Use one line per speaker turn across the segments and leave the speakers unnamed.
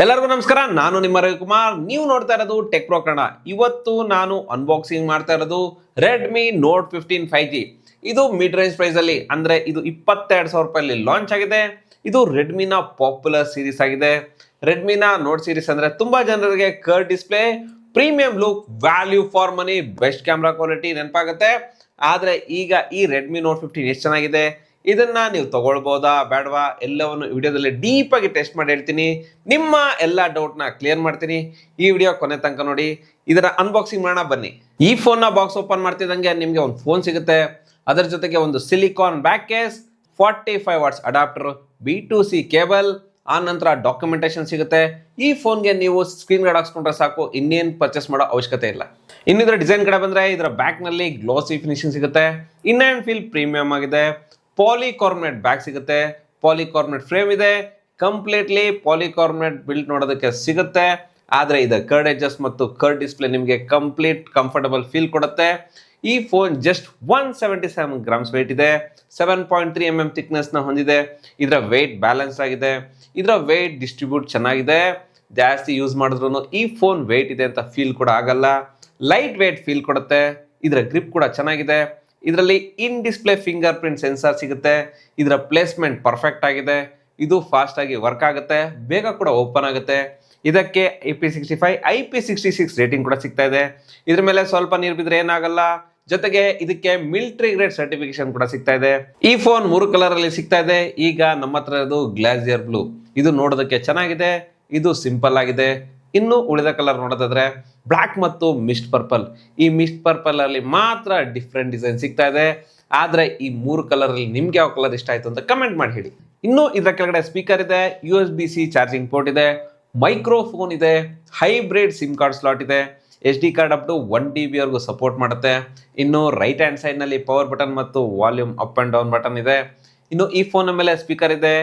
ಎಲ್ಲರಿಗೂ ನಮಸ್ಕಾರ. ನಾನು ನಿಮ್ಮ ರವಿಕುಮಾರ್. ನೀವು ನೋಡ್ತಾ ಇರೋದು ಟೆಕ್ ಪ್ರೋ ಕನ್ನಡ. ಇವತ್ತು ನಾನು ಅನ್ಬಾಕ್ಸಿಂಗ್ ಮಾಡ್ತಾ ಇರೋದು ರೆಡ್ಮಿ ನೋಟ್ 15 5G. ಇದು ಮಿಡ್ ರೇಂಜ್ ಪ್ರೈಸ್ ಅಲ್ಲಿ, ಅಂದ್ರೆ ಇದು 22,000 ರೂಪಾಯಲ್ಲಿ ಲಾಂಚ್ ಆಗಿದೆ. ಇದು ರೆಡ್ಮಿನ ಪಾಪ್ಯುಲರ್ ಸೀರೀಸ್ ಆಗಿದೆ. ರೆಡ್ಮಿನ ನೋಟ್ ಸೀರೀಸ್ ಅಂದ್ರೆ ತುಂಬಾ ಜನರಿಗೆ curve display, premium look, value for money, best camera quality ನೆನಪಾಗುತ್ತೆ. ಆದ್ರೆ ಈಗ ಈ ರೆಡ್ಮಿ ನೋಟ್ 15 ಎಷ್ಟು ಚೆನ್ನಾಗಿದೆ, ಇದನ್ನ ನೀವು ತಗೊಳ್ಬೋದಾ ಬೇಡವಾ ಎಲ್ಲವನ್ನು ವಿಡಿಯೋದಲ್ಲಿ ಡೀಪ್ ಆಗಿ ಟೆಸ್ಟ್ ಮಾಡಿ ಹೇಳ್ತೀನಿ. ನಿಮ್ಮ ಎಲ್ಲ ಡೌಟ್ನ ಕ್ಲಿಯರ್ ಮಾಡ್ತೀನಿ. ಈ ವಿಡಿಯೋ ಕೊನೆ ತನಕ ನೋಡಿ. ಇದರ ಅನ್ಬಾಕ್ಸಿಂಗ್ ಮಾಡೋಣ ಬನ್ನಿ. ಈ ಫೋನ್ನ ಬಾಕ್ಸ್ ಓಪನ್ ಮಾಡ್ತಿದ್ದಂಗೆ ನಿಮಗೆ ಒಂದು ಫೋನ್ ಸಿಗುತ್ತೆ. ಅದರ ಜೊತೆಗೆ ಒಂದು silicon back case, 45 what's adapter, B2C cable, ಆ ನಂತರ ಡಾಕ್ಯುಮೆಂಟೇಶನ್ ಸಿಗುತ್ತೆ. ಈ ಫೋನ್ಗೆ ನೀವು ಸ್ಕ್ರೀನ್ ಗಾರ್ಡ್ ಹಾಕ್ಸ್ಕೊಂಡ್ರೆ ಸಾಕು, ಇನ್ನೇನು ಪರ್ಚೇಸ್ ಮಾಡೋ ಅವಶ್ಯಕತೆ ಇಲ್ಲ. ಇನ್ನು ಇದರ ಡಿಸೈನ್ ಕಡೆ ಬಂದ್ರೆ ಇದರ ಬ್ಯಾಕ್ ನಲ್ಲಿ ಗ್ಲಾಸಿ ಫಿನಿಶಿಂಗ್ ಸಿಗುತ್ತೆ. ಇನ್ ಅಂಡ್ ಫೀಲ್ ಪ್ರೀಮಿಯಂ ಆಗಿದೆ. ಪಾಲಿಕಾರ್ಬನೇಟ್ ಬ್ಯಾಗ್ ಸಿಗುತ್ತೆ, ಪಾಲಿಕಾರ್ಬನೇಟ್ ಫ್ರೇಮ್ ಇದೆ, ಕಂಪ್ಲೀಟ್ಲಿ ಪಾಲಿಕಾರ್ಬನೇಟ್ ಬಿಲ್ಡ್ ನೋಡೋದಕ್ಕೆ ಸಿಗುತ್ತೆ. ಆದರೆ ಇದರ ಕರ್ಡ್ ಎಡ್ಜಸ್ ಮತ್ತು ಕರ್ಡ್ ಡಿಸ್ಪ್ಲೇ ನಿಮಗೆ ಕಂಪ್ಲೀಟ್ ಕಂಫರ್ಟಬಲ್ ಫೀಲ್ ಕೊಡುತ್ತೆ. ಈ ಫೋನ್ ಜಸ್ಟ್ 177 ಗ್ರಾಮ್ಸ್ ವೆಯ್ಟ್ ಇದೆ, 7.3 mm ಥಿಕ್ನೆಸ್ ನ ಹೊಂದಿದೆ. ಇದರ ವೆಯ್ಟ್ ಬ್ಯಾಲೆನ್ಸ್ ಆಗಿದೆ, ಇದರ ವೆಯ್ಟ್ ಡಿಸ್ಟ್ರಿಬ್ಯೂಟ್ ಚೆನ್ನಾಗಿದೆ. ಜಾಸ್ತಿ ಯೂಸ್ ಮಾಡಿದ್ರು ಈ ಫೋನ್ ವೆಯ್ಟ್ ಇದೆ ಅಂತ ಫೀಲ್ ಕೂಡ ಆಗಲ್ಲ. ಲೈಟ್ ವೆಯ್ಟ್ ಫೀಲ್ ಕೊಡುತ್ತೆ. ಇದರ ಗ್ರಿಪ್ ಕೂಡ ಚೆನ್ನಾಗಿದೆ. ಇದರಲ್ಲಿ in display fingerprint sensor ಸಿಗುತ್ತೆ. ಇದರ ಪ್ಲೇಸ್ಮೆಂಟ್ ಪರ್ಫೆಕ್ಟ್ ಆಗಿದೆ. ಇದು ಫಾಸ್ಟ್ ಆಗಿ ವರ್ಕ್ ಆಗುತ್ತೆ, ಬೇಗ ಕೂಡ ಓಪನ್ ಆಗುತ್ತೆ. ಇದಕ್ಕೆ IP65 IP66 ರೇಟಿಂಗ್ ಕೂಡ ಸಿಗ್ತಾ ಇದೆ. ಇದ್ರ ಮೇಲೆ ಸ್ವಲ್ಪ ನೀರು ಬಿದ್ರೆ ಏನಾಗಲ್ಲ. ಜೊತೆಗೆ ಇದಕ್ಕೆ ಮಿಲಿಟರಿ ಗ್ರೇಡ್ ಸರ್ಟಿಫಿಕೇಶನ್ ಕೂಡ ಸಿಗ್ತಾ ಇದೆ. ಈ ಫೋನ್ 3 ಕಲರ್ ಅಲ್ಲಿ ಸಿಗ್ತಾ ಇದೆ. ಈಗ ನಮ್ಮ ಹತ್ರ ಇರೋದು ಗ್ಲಾಸಿಯರ್ ಬ್ಲೂ. ಇದು ನೋಡೋದಕ್ಕೆ ಚೆನ್ನಾಗಿದೆ, ಇದು ಸಿಂಪಲ್ ಆಗಿದೆ. ಇನ್ನು ಉಳಿದ ಕಲರ್ ನೋಡೋದಾದ್ರೆ ಬ್ಲಾಕ್ ಮತ್ತು ಮಿಸ್ಟ್ ಪರ್ಪಲ್. ಈ ಮಿಸ್ಟ್ ಪರ್ಪಲ್ ಅಲ್ಲಿ ಮಾತ್ರ ಡಿಫ್ರೆಂಟ್ ಡಿಸೈನ್ ಸಿಗ್ತಾ ಇದೆ. ಆದ್ರೆ ಈ 3 ಕಲರ್ ಅಲ್ಲಿ ನಿಮ್ಗೆ ಯಾವ ಕಲರ್ ಇಷ್ಟ ಆಯ್ತು ಅಂತ ಕಮೆಂಟ್ ಮಾಡಿ ಹೇಳಿ. ಇನ್ನು ಇದರ ಕೆಳಗಡೆ ಸ್ಪೀಕರ್ ಇದೆ, USB-C ಚಾರ್ಜಿಂಗ್ ಪೋರ್ಟ್ ಇದೆ, ಮೈಕ್ರೋಫೋನ್ ಇದೆ, ಹೈಬ್ರಿಡ್ ಸಿಮ್ ಕಾರ್ಡ್ ಸ್ಲಾಟ್ ಇದೆ, SD card up to 1 TB ವರೆಗೂ ಸಪೋರ್ಟ್ ಮಾಡುತ್ತೆ. ಇನ್ನು ರೈಟ್ ಹ್ಯಾಂಡ್ ಸೈಡ್ ನಲ್ಲಿ ಪವರ್ ಬಟನ್ ಮತ್ತು volume up and down button ಇದೆ. ಇನ್ನು ಈ ಫೋನ್ ಮೇಲೆ ಸ್ಪೀಕರ್ ಇದೆ,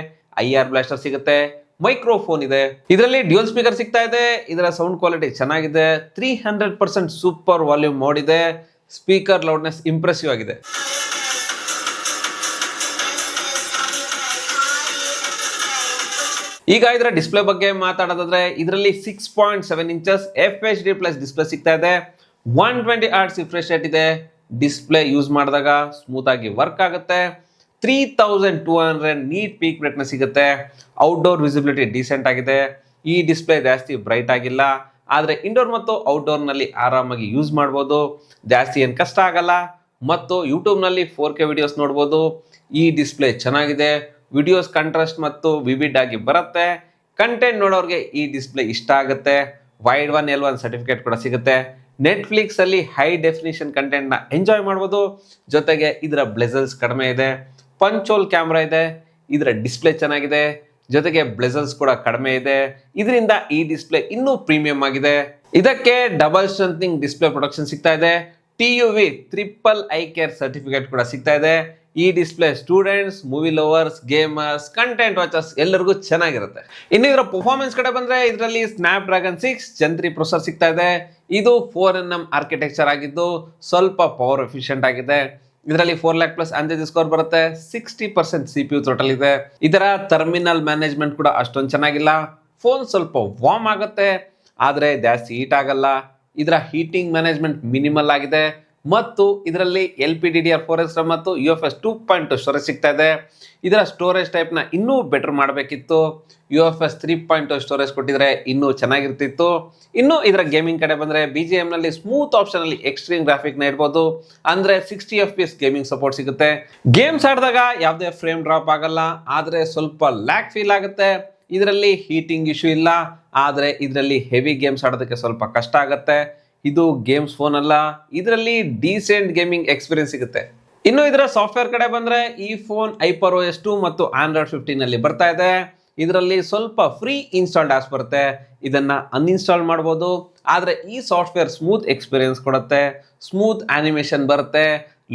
IR ಬ್ಲಾಸ್ಟರ್ ಸಿಗುತ್ತೆ, ಮೈಕ್ರೋಫೋನ್ ಇದೆ. ಇದರಲ್ಲಿ ಡ್ಯೂಯಲ್ ಸ್ಪೀಕರ್ ಸಿಗ್ತಾ ಇದೆ. ಇದರ ಸೌಂಡ್ ಕ್ವಾಲಿಟಿ ಚೆನ್ನಾಗಿದೆ. 300% ಸೂಪರ್ ವಾಲ್ಯೂಮ್ ಮೋಡ್ ಇದೆ. ಸ್ಪೀಕರ್ ಲೌಡ್ನೆಸ್ ಇಂಪ್ರೆಸಿವ್ ಆಗಿದೆ. ಈಗ ಇದರ ಡಿಸ್ಪ್ಲೇ ಬಗ್ಗೆ ಮಾತಾಡೋದಾದ್ರೆ ಇದರಲ್ಲಿ 6.7 ಇಂಚಸ್ FHD+ ಡಿಸ್ಪ್ಲೇ ಸಿಗ್ತಾ ಇದೆ. 120 Hz ರಿಫ್ರೆಶ್ ರೇಟ್ ಇದೆ. ಡಿಸ್ಪ್ಲೇ ಯೂಸ್ ಮಾಡಿದಾಗ ಸ್ಮೂತ್ ಆಗಿ ವರ್ಕ್ ಆಗುತ್ತೆ. 3200 ನೀಟ್ ಪೀಕ್ ಬ್ರೈಟ್ನೆಸ್ ಸಿಗುತ್ತೆ. ಔಟ್ಡೋರ್ ವಿಸಿಬಿಲಿಟಿ ಡೀಸೆಂಟ್ ಆಗಿದೆ. ಈ ಡಿಸ್ಪ್ಲೇ ಜಾಸ್ತಿ ಬ್ರೈಟ್ ಆಗಿಲ್ಲ, ಆದರೆ ಇಂಡೋರ್ ಮತ್ತು ಔಟ್ಡೋರ್ ನಲ್ಲಿ ಆರಾಮಾಗಿ ಯೂಸ್ ಮಾಡ್ಬೋದು. ಜಾಸ್ತಿ ಏನು ಕಷ್ಟ ಆಗಲ್ಲ. ಮತ್ತು ಯೂಟ್ಯೂಬ್ ನಲ್ಲಿ 4K ವಿಡಿಯೋಸ್ ನೋಡ್ಬೋದು. ಈ ಡಿಸ್ಪ್ಲೇ ಚೆನ್ನಾಗಿದೆ. ವಿಡಿಯೋಸ್ ಕಾಂಟ್ರಾಸ್ಟ್ ಮತ್ತು ವಿವಿಡ್ ಆಗಿ ಬರುತ್ತೆ. ಕಂಟೆಂಟ್ ನೋಡೋರಿಗೆ ಈ ಡಿಸ್ಪ್ಲೇ ಇಷ್ಟ ಆಗುತ್ತೆ. ವೈಡ್ 1 L1 ಸರ್ಟಿಫಿಕೇಟ್ ಕೂಡ ಸಿಗುತ್ತೆ. ನೆಟ್ಫ್ಲಿಕ್ಸ್ ಅಲ್ಲಿ ಹೈ ಡೆಫಿನಿಷನ್ ಕಂಟೆಂಟ್ ನ ಎಂಜಾಯ್ ಮಾಡ್ಬೋದು. ಜೊತೆಗೆ ಇದರ ಬ್ಲೆಸಲ್ಸ್ ಕಡಿಮೆ ಇದೆ, ಪಂಚೋಲ್ ಕ್ಯಾಮ್ರಾ ಇದೆ, ಇದರ ಡಿಸ್ಪ್ಲೇ ಚೆನ್ನಾಗಿದೆ, ಜೊತೆಗೆ ಬ್ಲೆಸಲ್ಸ್ ಕೂಡ ಕಡಿಮೆ ಇದೆ. ಇದರಿಂದ ಈ ಡಿಸ್ಪ್ಲೇ ಇನ್ನೂ ಪ್ರೀಮಿಯಂ ಆಗಿದೆ. ಇದಕ್ಕೆ ಡಬಲ್ ಸ್ಟ್ರೆಂಥನಿಂಗ್ ಡಿಸ್ಪ್ಲೇ ಪ್ರೊಟೆಕ್ಷನ್ ಸಿಗ್ತಾ ಇದೆ. TUV triple I care certificate ಕೂಡ ಸಿಗ್ತಾ ಇದೆ. ಈ display students, movie lovers, gamers, content watchers ಎಲ್ಲರಿಗೂ ಚೆನ್ನಾಗಿರುತ್ತೆ. ಇನ್ನು ಇದರ ಪರ್ಫಾರ್ಮೆನ್ಸ್ ಕಡೆ ಬಂದ್ರೆ ಇದರಲ್ಲಿ ಸ್ನ್ಯಾಪ್ಡ್ರ್ಯಾಗನ್ 6 Gen 3 ಪ್ರೊಸೆಸರ್ ಸಿಗ್ತಾ ಇದೆ. ಇದು 4nm ಆರ್ಕಿಟೆಕ್ಚರ್ ಆಗಿದ್ದು ಸ್ವಲ್ಪ ಪವರ್ ಎಫಿಷಿಯಂಟ್ ಆಗಿದೆ. ಇದರಲ್ಲಿ 4 lakh ಪ್ಲಸ್ ಆಂಜೈಟಿ ಸ್ಕೋರ್ ಬರುತ್ತೆ. 60% CPU ಥ್ರೋಟಲ್ ಇದೆ. ಇದರ ಟರ್ಮಿನಲ್ ಮ್ಯಾನೇಜ್ಮೆಂಟ್ ಕೂಡ ಅಷ್ಟೊಂದು ಚೆನ್ನಾಗಿಲ್ಲ. ಫೋನ್ ಸ್ವಲ್ಪ ವಾರ್ಮ್ ಆಗುತ್ತೆ, ಆದರೆ ಜಾಸ್ತಿ ಹೀಟ್ ಆಗಲ್ಲ. ಇದರ ಹೀಟಿಂಗ್ ಮ್ಯಾನೇಜ್ಮೆಂಟ್ ಮಿನಿಮಲ್ ಆಗಿದೆ. ಮತ್ತು ಇದರಲ್ಲಿ LPDDR4X ಮತ್ತು UFS 2.2 ಸ್ಟೋರೇಜ್ ಸಿಗ್ತಾ ಇದೆ. ಇದರ ಸ್ಟೋರೇಜ್ ಟೈಪ್ನ ಇನ್ನೂ ಬೆಟರ್ ಮಾಡಬೇಕಿತ್ತು. UFS 3.2 ಸ್ಟೋರೇಜ್ ಕೊಟ್ಟಿದ್ರೆ ಇನ್ನೂ ಚೆನ್ನಾಗಿರ್ತಿತ್ತು. ಇನ್ನು ಇದರ ಗೇಮಿಂಗ್ ಕಡೆ ಬಂದರೆ BGM ನಲ್ಲಿ ಸ್ಮೂತ್ ಆಪ್ಷನ್ ಅಲ್ಲಿ ಎಕ್ಸ್ಟ್ರೀಮ್ ಗ್ರಾಫಿಕ್ ನ ಇಡ್ಬೋದು. ಅಂದ್ರೆ 60 FPS ಗೇಮಿಂಗ್ ಸಪೋರ್ಟ್ ಸಿಗುತ್ತೆ. ಗೇಮ್ಸ್ ಆಡಿದಾಗ ಯಾವುದೇ ಫ್ರೇಮ್ ಡ್ರಾಪ್ ಆಗಲ್ಲ, ಆದರೆ ಸ್ವಲ್ಪ ಲ್ಯಾಗ್ ಫೀಲ್ ಆಗುತ್ತೆ. ಇದರಲ್ಲಿ ಹೀಟಿಂಗ್ ಇಶ್ಯೂ ಇಲ್ಲ, ಆದರೆ ಇದರಲ್ಲಿ ಹೆವಿ ಗೇಮ್ಸ್ ಆಡೋದಕ್ಕೆ ಸ್ವಲ್ಪ ಕಷ್ಟ ಆಗುತ್ತೆ. ಇದು ಗೇಮ್ಸ್ ಫೋನ್ ಅಲ್ಲ, ಇದರಲ್ಲಿ ಡೀಸೆಂಟ್ ಗೇಮಿಂಗ್ ಎಕ್ಸ್ಪೀರಿಯನ್ಸ್ ಸಿಗುತ್ತೆ. ಇನ್ನು ಇದರ ಸಾಫ್ಟ್ವೇರ್ ಕಡೆ ಬಂದ್ರೆ ಈ ಫೋನ್ HyperOS 2 ಮತ್ತು Android 15 ನಲ್ಲಿ ಬರ್ತಾ ಇದೆ. ಇದರಲ್ಲಿ ಸ್ವಲ್ಪ ಫ್ರೀ ಇನ್ಸ್ಟಾಲ್ಡ್ ಆಪ್ಸ್ ಬರುತ್ತೆ, ಇದನ್ನ ಅನ್ಇನ್ಸ್ಟಾಲ್ ಮಾಡ್ಬೋದು. ಆದರೆ ಈ ಸಾಫ್ಟ್ವೇರ್ ಸ್ಮೂತ್ ಎಕ್ಸ್ಪೀರಿಯನ್ಸ್ ಕೊಡುತ್ತೆ, ಸ್ಮೂತ್ ಆನಿಮೇಷನ್ ಬರುತ್ತೆ,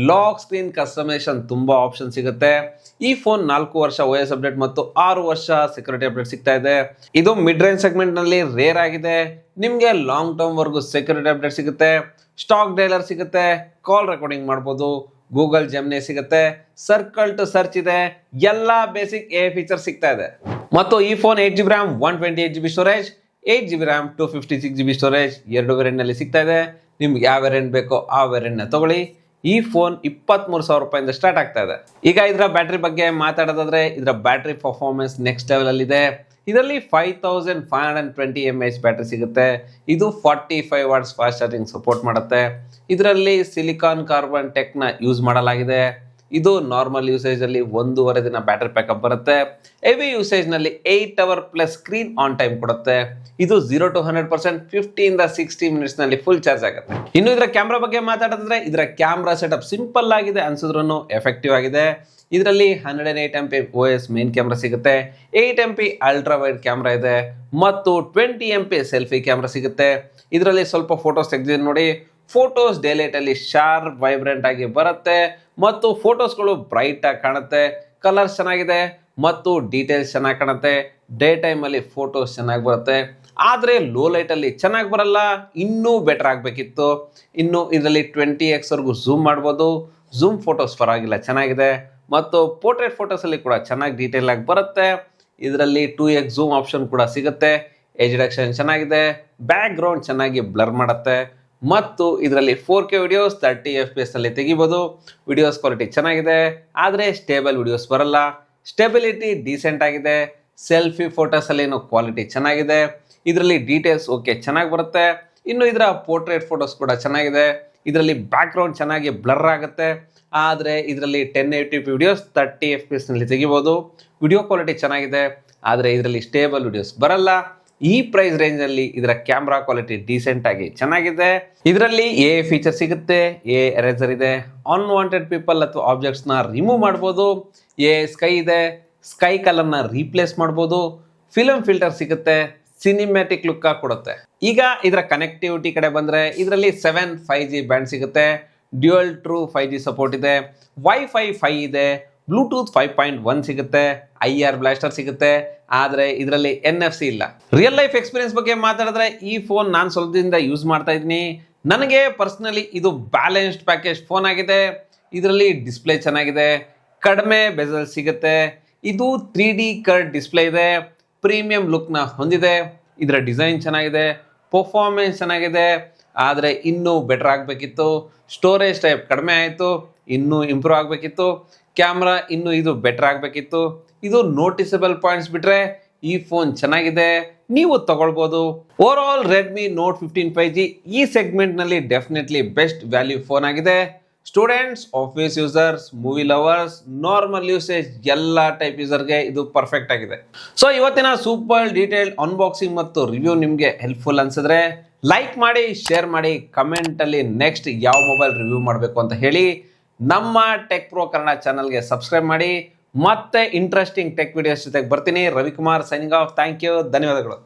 ಲಾಕ್ ಸ್ಕ್ರೀನ್ ಕಸ್ಟಮೈಸೇಷನ್ ತುಂಬಾ ಆಪ್ಷನ್ ಸಿಗುತ್ತೆ. ಈ ಫೋನ್ 4 ವರ್ಷ OS ಅಪ್ಡೇಟ್ ಮತ್ತು 6 ವರ್ಷ ಸೆಕ್ಯೂರಿಟಿ ಅಪ್ಡೇಟ್ ಸಿಗ್ತಾ ಇದೆ. ಇದು ಮಿಡ್ ರೇಂಜ್ ಸೆಗ್ಮೆಂಟ್ ನಲ್ಲಿ ರೇರ್ ಆಗಿದೆ. ನಿಮ್ಗೆ ಲಾಂಗ್ ಟರ್ಮ್ ವರ್ಗು ಸೆಕ್ಯೂರಿಟಿ ಅಪ್ಡೇಟ್ ಸಿಗುತ್ತೆ, ಸ್ಟಾಕ್ ಡೈಲರ್ ಸಿಗುತ್ತೆ, ಕಾಲ್ ರೆಕಾರ್ಡಿಂಗ್ ಮಾಡ್ಬೋದು, ಗೂಗಲ್ ಜೆಮಿನಿ ಸಿಗುತ್ತೆ, ಸರ್ಕಲ್ ಟು ಸರ್ಚ್ ಇದೆ, ಎಲ್ಲ ಬೇಸಿಕ್ AI ಫೀಚರ್ ಸಿಗ್ತಾ ಇದೆ. ಮತ್ತು ಈ phone 8GB RAM 128GB storage, 8GB RAM 256GB storage ಎರಡು ವೇರಿಯಂಟ್ ನಲ್ಲಿ ಸಿಗ್ತಾ ಇದೆ. ನಿಮ್ಗೆ ಯಾವ ವೇರಿಯಂಟ್ ಬೇಕೋ ಆ ವೇರಿಯಂಟ್ ನ ತಗೊಳ್ಳಿ. ಈ ಫೋನ್ 23,000 ರೂಪಾಯಿಂದ ಸ್ಟಾರ್ಟ್ ಆಗ್ತಾ ಇದೆ. ಈಗ ಇದರ ಬ್ಯಾಟ್ರಿ ಬಗ್ಗೆ ಮಾತಾಡೋದಾದ್ರೆ ಇದರ ಬ್ಯಾಟ್ರಿ ಪರ್ಫಾರ್ಮೆನ್ಸ್ ನೆಕ್ಸ್ಟ್ ಲೆವೆಲ್ ಅಲ್ಲಿ ಇದೆ. ಇದರಲ್ಲಿ 5520 mAh ಬ್ಯಾಟ್ರಿ ಸಿಗುತ್ತೆ. ಇದು 45 ವಾಟ್ಸ್ ಫಾಸ್ಟ್ ಚಾರ್ಜಿಂಗ್ ಸಪೋರ್ಟ್ ಮಾಡುತ್ತೆ. ಇದರಲ್ಲಿ ಸಿಲಿಕಾನ್ ಕಾರ್ಬನ್ ಟೆಕ್ ನ ಯೂಸ್ ಮಾಡಲಾಗಿದೆ. ಇದು ನಾರ್ಮಲ್ ಯೂಸೇಜ್ ಅಲ್ಲಿ 1.5 ದಿನ ಬ್ಯಾಟರಿ ಬ್ಯಾಕಪ್ ಬರುತ್ತೆ. ಹೆವಿ ಯೂಸೇಜ್ ನಲ್ಲಿ 8 hour plus screen on time ಕೊಡುತ್ತೆ. ಇದು 0 to 100% 50 ಇಂದ 60 ಮಿನಿಟ್ಸ್ ನಲ್ಲಿ ಫುಲ್ ಚಾರ್ಜ್ ಆಗುತ್ತೆ. ಇನ್ನು ಇದರ ಕ್ಯಾಮ್ರಾ ಬಗ್ಗೆ ಮಾತಾಡಿದ್ರೆ ಇದರ ಕ್ಯಾಮ್ರಾ ಸೆಟಪ್ ಸಿಂಪಲ್ ಆಗಿದೆ ಅನ್ಸಿದ್ರು ಎಫೆಕ್ಟಿವ್ ಆಗಿದೆ. ಇದರಲ್ಲಿ 108 MP OS ಮೇನ್ ಕ್ಯಾಮ್ರಾ ಸಿಗುತ್ತೆ, 8 MP ಅಲ್ಟ್ರಾ ವೈಡ್ ಕ್ಯಾಮ್ರಾ ಇದೆ ಮತ್ತು 20 MP ಸೆಲ್ಫಿ ಕ್ಯಾಮ್ರಾ ಸಿಗುತ್ತೆ. ಇದರಲ್ಲಿ ಸ್ವಲ್ಪ ಫೋಟೋಸ್ ತೆಗೆದಿದ್ದೀನಿ ನೋಡಿ. ಫೋಟೋಸ್ ಡೇ ಲೈಟ್ ಅಲ್ಲಿ ಶಾರ್ಪ್ ವೈಬ್ರೆಂಟ್ ಆಗಿ ಬರುತ್ತೆ ಮತ್ತು ಫೋಟೋಸ್ಗಳು ಬ್ರೈಟ್ ಆಗಿ ಕಾಣುತ್ತೆ. ಕಲರ್ಸ್ ಚೆನ್ನಾಗಿದೆ ಮತ್ತು ಡೀಟೇಲ್ಸ್ ಚೆನ್ನಾಗಿ ಕಾಣುತ್ತೆ. ಡೇ ಟೈಮ್ ಅಲ್ಲಿ ಫೋಟೋಸ್ ಚೆನ್ನಾಗಿ ಬರುತ್ತೆ. ಆದರೆ ಲೋ ಲೈಟ್ ಅಲ್ಲಿ ಚೆನ್ನಾಗಿ ಬರಲ್ಲ, ಇನ್ನೂ ಬೆಟರ್ ಆಗಬೇಕಿತ್ತು. ಇನ್ನು ಇದರಲ್ಲಿ 20x ವರೆಗೂ ಝೂಮ್ ಮಾಡ್ಬೋದು. ಝೂಮ್ ಫೋಟೋಸ್ ಪರವಾಗಿಲ್ಲ, ಚೆನ್ನಾಗಿದೆ ಮತ್ತು ಪೋರ್ಟ್ರೇಟ್ ಫೋಟೋಸ್ ಅಲ್ಲಿ ಕೂಡ ಚೆನ್ನಾಗಿ ಡೀಟೇಲ್ ಆಗಿ ಬರುತ್ತೆ. ಇದರಲ್ಲಿ 2x ಝೂಮ್ ಆಪ್ಷನ್ ಕೂಡ ಸಿಗುತ್ತೆ. ಏಜ್ ರಿಡಕ್ಷನ್ ಚೆನ್ನಾಗಿದೆ, ಬ್ಯಾಕ್ ಗ್ರೌಂಡ್ ಚೆನ್ನಾಗಿ ಬ್ಲರ್ ಮಾಡುತ್ತೆ ಮತ್ತು ಇದರಲ್ಲಿ 4K ವಿಡಿಯೋಸ್ 30 FPS ಅಲ್ಲಿ ತೆಗಿಬೋದು. ವಿಡಿಯೋಸ್ ಕ್ವಾಲಿಟಿ ಚೆನ್ನಾಗಿದೆ, ಆದರೆ ಸ್ಟೇಬಲ್ ವಿಡಿಯೋಸ್ ಬರಲ್ಲ. ಸ್ಟೆಬಿಲಿಟಿ ಡೀಸೆಂಟ್ ಆಗಿದೆ. ಸೆಲ್ಫಿ ಫೋಟೋಸ್ ಅಲ್ಲಿ ಕ್ವಾಲಿಟಿ ಚೆನ್ನಾಗಿದೆ. ಇದರಲ್ಲಿ ಡೀಟೇಲ್ಸ್ ಓಕೆ ಚೆನ್ನಾಗಿ ಬರುತ್ತೆ. ಇನ್ನು ಇದರ ಪೋರ್ಟ್ರೇಟ್ ಫೋಟೋಸ್ ಕೂಡ ಚೆನ್ನಾಗಿದೆ. ಇದರಲ್ಲಿ ಬ್ಯಾಕ್ ಗ್ರೌಂಡ್ ಚೆನ್ನಾಗಿ ಬ್ಲರ್ ಆಗುತ್ತೆ, ಆದರೆ ಇದರಲ್ಲಿ 1080p ವಿಡಿಯೋಸ್ 30 FPS ನಲ್ಲಿ ತೆಗಿಬೋದು. ವಿಡಿಯೋ ಕ್ವಾಲಿಟಿ ಚೆನ್ನಾಗಿದೆ, ಆದರೆ ಇದರಲ್ಲಿ ಸ್ಟೇಬಲ್ ವಿಡಿಯೋಸ್ ಬರಲ್ಲ. ಈ ಪ್ರೈಸ್ ರೇಂಜ್ ಅಲ್ಲಿ ಇದರ ಕ್ಯಾಮ್ರಾ ಕ್ವಾಲಿಟಿ ಡೀಸೆಂಟ್ ಆಗಿ ಚೆನ್ನಾಗಿದೆ. ಇದರಲ್ಲಿ ಎ ಫೀಚರ್ ಸಿಗುತ್ತೆ, ಎ ಎರೇಸರ್ ಇದೆ, ಅನ್ವಾಂಟೆಡ್ ಪೀಪಲ್ ಅಥವಾ ಆಬ್ಜೆಕ್ಟ್ಸ್ ನ ರಿಮೂವ್ ಮಾಡಬಹುದು. ಎ ಸ್ಕೈ ಇದೆ, ಸ್ಕೈ ಕಲರ್ ನ ರೀಪ್ಲೇಸ್ ಮಾಡಬಹುದು. ಫಿಲ್ಮ್ ಫಿಲ್ಟರ್ ಸಿಗುತ್ತೆ, ಸಿನಿಮ್ಯಾಟಿಕ್ ಲುಕ್ ಕೊಡುತ್ತೆ. ಈಗ ಇದರ ಕನೆಕ್ಟಿವಿಟಿ ಕಡೆ ಬಂದ್ರೆ ಇದರಲ್ಲಿ 7 5G ಬ್ಯಾಂಡ್ ಸಿಗುತ್ತೆ. ಡ್ಯುಯಲ್ ಟ್ರೂ 5G ಸಪೋರ್ಟ್ ಇದೆ, ವೈಫೈ 5 ಇದೆ, ಬ್ಲೂಟೂತ್ 5.1 ಸಿಗುತ್ತೆ, IR ಬ್ಲಾಸ್ಟರ್ ಸಿಗುತ್ತೆ. ಆದರೆ ಇದರಲ್ಲಿ NFC ಇಲ್ಲ. ರಿಯಲ್ ಲೈಫ್ ಎಕ್ಸ್ಪೀರಿಯನ್ಸ್ ಬಗ್ಗೆ ಮಾತಾಡಿದ್ರೆ ಈ ಫೋನ್ ನಾನು ಸ್ವಲ್ಪ ದಿನದಿಂದ ಯೂಸ್ ಮಾಡ್ತಾ ಇದ್ದೀನಿ. ನನಗೆ ಪರ್ಸನಲಿ ಇದು ಬ್ಯಾಲೆನ್ಸ್ಡ್ ಪ್ಯಾಕೇಜ್ ಫೋನ್ ಆಗಿದೆ. ಇದರಲ್ಲಿ ಡಿಸ್ಪ್ಲೇ ಚೆನ್ನಾಗಿದೆ, ಕಡಿಮೆ ಬೆಜಲ್ ಸಿಗುತ್ತೆ. ಇದು 3D ಕರ್ವ್ ಡಿಸ್ಪ್ಲೇ ಇದೆ, ಪ್ರೀಮಿಯಂ ಲುಕ್ನ ಹೊಂದಿದೆ. ಇದರ ಡಿಸೈನ್ ಚೆನ್ನಾಗಿದೆ, ಪರ್ಫಾರ್ಮೆನ್ಸ್ ಚೆನ್ನಾಗಿದೆ, ಆದರೆ ಇನ್ನೂ ಬೆಟರ್ ಆಗಬೇಕಿತ್ತು. ಸ್ಟೋರೇಜ್ ಟೈಪ್ ಕಡಿಮೆ ಆಯಿತು, ಇನ್ನೂ ಇಂಪ್ರೂವ್ ಆಗಬೇಕಿತ್ತು. ಕ್ಯಾಮ್ರಾ ಇನ್ನೂ ಇದು ಬೆಟರ್ ಆಗಬೇಕಿತ್ತು. ಇದು ನೋಟಿಸಬಲ್ ಪಾಯಿಂಟ್ಸ್ ಬಿಟ್ರೆ ಈ ಫೋನ್ ಚೆನ್ನಾಗಿದೆ, ನೀವು ತಗೊಳ್ಬೋದು. Over all Redmi note 15 5G ಈ ಸೆಗ್ಮೆಂಟ್ ನಲ್ಲಿ ಡೆಫಿನೆಟ್ಲಿ ಬೆಸ್ಟ್ ವ್ಯಾಲ್ಯೂ ಫೋನ್ ಆಗಿದೆ. Students, office users, movie lovers, normal usage ಎಲ್ಲ ಟೈಪ್ ಯೂಸರ್ಗೆ ಇದು ಪರ್ಫೆಕ್ಟ್ ಆಗಿದೆ. ಸೊ ಇವತ್ತಿನ ಸೂಪರ್ ಡೀಟೇಲ್ಡ್ ಅನ್ಬಾಕ್ಸಿಂಗ್ ಮತ್ತು ರಿವ್ಯೂ ನಿಮಗೆ ಹೆಲ್ಪ್ಫುಲ್ ಅನ್ಸಿದ್ರೆ ಲೈಕ್ ಮಾಡಿ, ಶೇರ್ ಮಾಡಿ, ಕಮೆಂಟ್ ಅಲ್ಲಿ ನೆಕ್ಸ್ಟ್ ಯಾವ ಮೊಬೈಲ್ ರಿವ್ಯೂ ಮಾಡಬೇಕು ಅಂತ ಹೇಳಿ. ನಮ್ಮ ಟೆಕ್ ಪ್ರೋ ಕನ್ನಡ ಚಾನಲ್ಗೆ ಸಬ್ಸ್ಕ್ರೈಬ್ ಮಾಡಿ. ಮತ್ತೆ ಇಂಟ್ರೆಸ್ಟಿಂಗ್ ಟೆಕ್ ವಿಡಿಯೋಸ್ ಜೊತೆಗೆ ಬರ್ತೀನಿ. Ravikumar signing off. Thank you, ಧನ್ಯವಾದಗಳು.